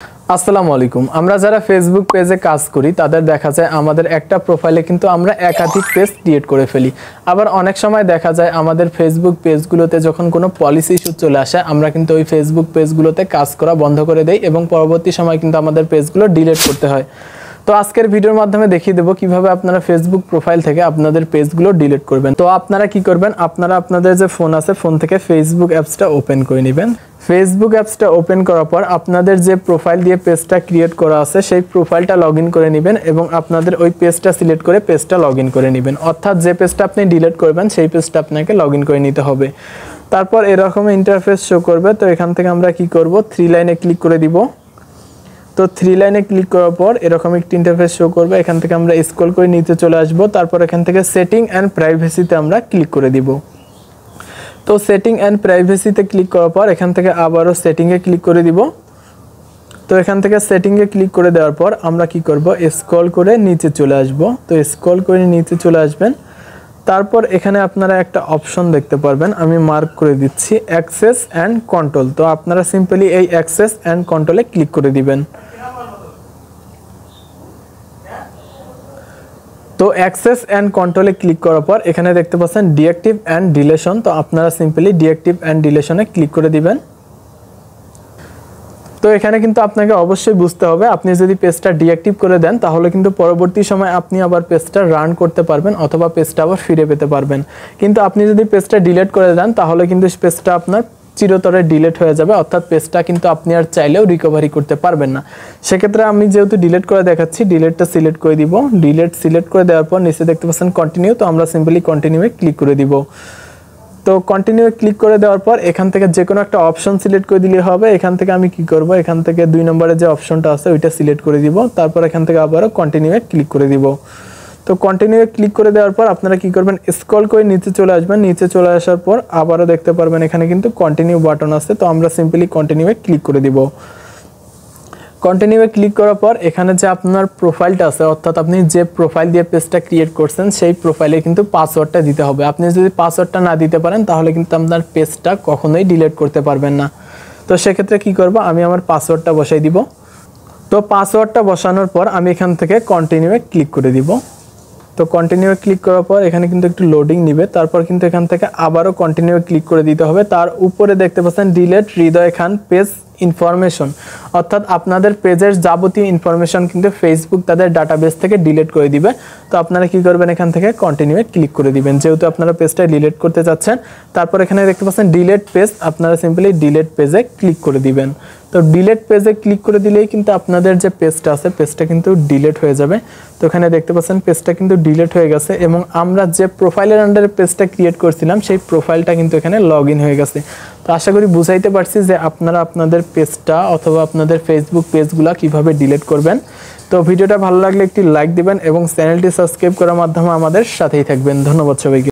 আসসালামু আলাইকুম। আমরা যারা ফেসবুক পেজে কাজ করি তাদের দেখা যায় আমাদের একটা প্রোফাইলে কিন্তু আমরা একাধিক পেজ ক্রিয়েট করে ফেলি। আবার অনেক সময় দেখা যায় আমাদের ফেসবুক পেজগুলোতে যখন কোনো পলিসি ইস্যু চলে আসে আমরা কিন্তু ওই ফেসবুক পেজগুলোতে কাজ করা বন্ধ করে দেই এবং পরবর্তী সময় কিন্তু আমাদের পেজগুলো ডিলিট করতে হয়। তো আজকের ভিডিওর মাধ্যমে দেখিয়ে দেব কিভাবে আপনারা ফেসবুক প্রোফাইল থেকে আপনাদের পেজগুলো ডিলিট করবেন। তো আপনারা কি করবেন, আপনারা আপনাদের যে ফোন আছে ফোন থেকে ফেসবুক অ্যাপসটা ওপেন করে নেবেন। ফেসবুক অ্যাপসটা ওপেন করার পর আপনাদের যে প্রোফাইল দিয়ে পেজটা ক্রিয়েট করা আছে সেই প্রোফাইলটা লগইন করে নেবেন এবং আপনাদের ওই পেজটা সিলেক্ট করে পেজটা লগইন করে নেবেন। অর্থাৎ যে পেজটা আপনি ডিলিট করবেন সেই পেজটা আপনাকে লগইন করে নিতে হবে। তারপর এরকম ইন্টারফেস শো করবে। তো এখান থেকে আমরা কি করব, 3 লাইনে ক্লিক করে দিব। তো 3 লাইনে ক্লিক করার পর এরকম একটি ইন্টারফেস শো করবে। এখান থেকে আমরা স্ক্রল করে নিচে চলে আসব। তারপর এখান থেকে সেটিং অ্যান্ড প্রাইভেসিতে আমরা ক্লিক করে দিব। তো সেটিং অ্যান্ড প্রাইভেসিতে ক্লিক করার পর এখান থেকে আবারও সেটিংয়ে ক্লিক করে দিব। তো এখান থেকে সেটিংয়ে ক্লিক করে দেওয়ার পর আমরা কি করব, স্ক্রল করে নিচে চলে আসব। তো স্ক্রল করে নিচে চলে আসবেন। তারপর এখানে আপনারা একটা অপশন দেখতে পারবেন, আমি মার্ক করে দিচ্ছি, অ্যাক্সেস অ্যান্ড কন্ট্রোল। তো আপনারা সিম্পলি এই অ্যাক্সেস অ্যান্ড কন্ট্রোলে ক্লিক করে দিবেন। তো অ্যাক্সেস অ্যান্ড কন্ট্রোলে ক্লিক করার পর এখানে দেখতে পাচ্ছেন ডিঅ্যাক্টিভ অ্যান্ড ডিলেশন। তো আপনারা সিম্পলি ডিঅ্যাক্টিভ অ্যান্ড ডিলেশনে ক্লিক করে দিবেন। তো এখানে কিন্তু আপনাকে অবশ্যই বুঝতে হবে, আপনি যদি পেজটা ডিঅ্যাক্টিভ করে দেন তাহলে কিন্তু পরবর্তী সময় আপনি আবার পেজটা রান করতে পারবেন অথবা পেজটা আবার ফিরে পেতে পারবেন। কিন্তু আপনি যদি পেজটা ডিলিট করে দেন তাহলে কিন্তু পেজটা আপনার চিরতরে ডিলিট হয়ে যাবে, অর্থাৎ পেজটা কিন্তু আপনি আর চাইলেও রিকভারি করতে পারবেন না। সেক্ষেত্রে আমি যেহেতু ডিলিট করে দেখাচ্ছি, ডিলিটটা সিলেক্ট করে দিব। ডিলিট সিলেক্ট করে দেওয়ার পর নিচে দেখতে পাচ্ছেন কন্টিনিউ। তো আমরা সিম্পলি কন্টিনিউয়ে ক্লিক করে দিব। তো কন্টিনিউ ক্লিক করে দেওয়ার পর এখান থেকে যে কোনো একটা অপশন সিলেক্ট করে দিলে হবে। এখান থেকে আমি কি করব, এখান থেকে 2 নম্বরে যে অপশনটা আছে ওইটা সিলেক্ট করে দিব। তারপর এখান থেকে আবারও কন্টিনিউয়ে ক্লিক করে দিব। তো কন্টিনিউয়ে ক্লিক করে দেওয়ার পর আপনারা কি করবেন, স্ক্রল করে নিচে চলে আসবেন। নিচে চলে আসার পর আবারও দেখতে পারবেন এখানে কিন্তু কন্টিনিউ বাটন আছে। তো আমরা সিম্পলি কন্টিনিউয়ে ক্লিক করে দিব। কন্টিনিউয়ে ক্লিক করার পর এখানে যে আপনার প্রোফাইলটা আছে, অর্থাৎ আপনি যে প্রোফাইল দিয়ে পেজটা ক্রিয়েট করছেন সেই প্রোফাইলে কিন্তু পাসওয়ার্ডটা দিতে হবে। আপনি যদি পাসওয়ার্ডটা না দিতে পারেন তাহলে কিন্তু আপনার পেজটা কখনোই ডিলিট করতে পারবেন না। তো সেক্ষেত্রে কি করব, আমি আমার পাসওয়ার্ডটা বসাই দিব। তো পাসওয়ার্ডটা বসানোর পর আমি এখান থেকে কন্টিনিউয়ে ক্লিক করে দিব। তো কন্টিনিউ ক্লিক করার পর এখানে কিন্তু একটু লোডিং নিবে। তারপর কিন্তু এখান থেকে আবারও কন্টিনিউ ক্লিক করে দিতে হবে। তার উপরে দেখতে পাচ্ছেন delete Hridoy Khan page information, অর্থাৎ আপনাদের পেজের যাবতীয় ইনফরমেশন কিন্তু ফেসবুক তাদের ডাটাবেস থেকে ডিলিট করে দিবে। তো আপনারা কি করবেন, এখান থেকে কন্টিনিউয়ে ক্লিক করে দিবেন যেহেতু আপনারা পেজটা ডিলিট করতে চাচ্ছেন। তারপর এখানে দেখতে পাচ্ছেন ডিলিট পেজ, আপনারা সিম্পলি ডিলিট পেজে ক্লিক করে দিবেন। তো ডিলিট পেজে ক্লিক করে দিলেই কিন্তু আপনাদের যে পেজটা আছে পেজটা কিন্তু ডিলিট হয়ে যাবে। তো এখানে দেখতে পাচ্ছেন পেজটা কিন্তু ডিলিট হয়ে গেছে এবং আমরা যে প্রোফাইলের আন্ডারে পেজটা ক্রিয়েট করছিলাম সেই প্রোফাইলটা কিন্তু এখানে লগ ইন হয়ে গেছে। তো আশা করি বুঝাইতে পারছি যে আপনারা আপনাদের পেজটা অথবা আপনাদের ফেসবুক পেজগুলো কিভাবে ডিলিট করবেন। তো ভিডিওটা ভালো লাগলে একটি লাইক দিবেন এবং চ্যানেলটি সাবস্ক্রাইব করার মাধ্যমে আমাদের সাথেই থাকবেন। ধন্যবাদ সবাইকে।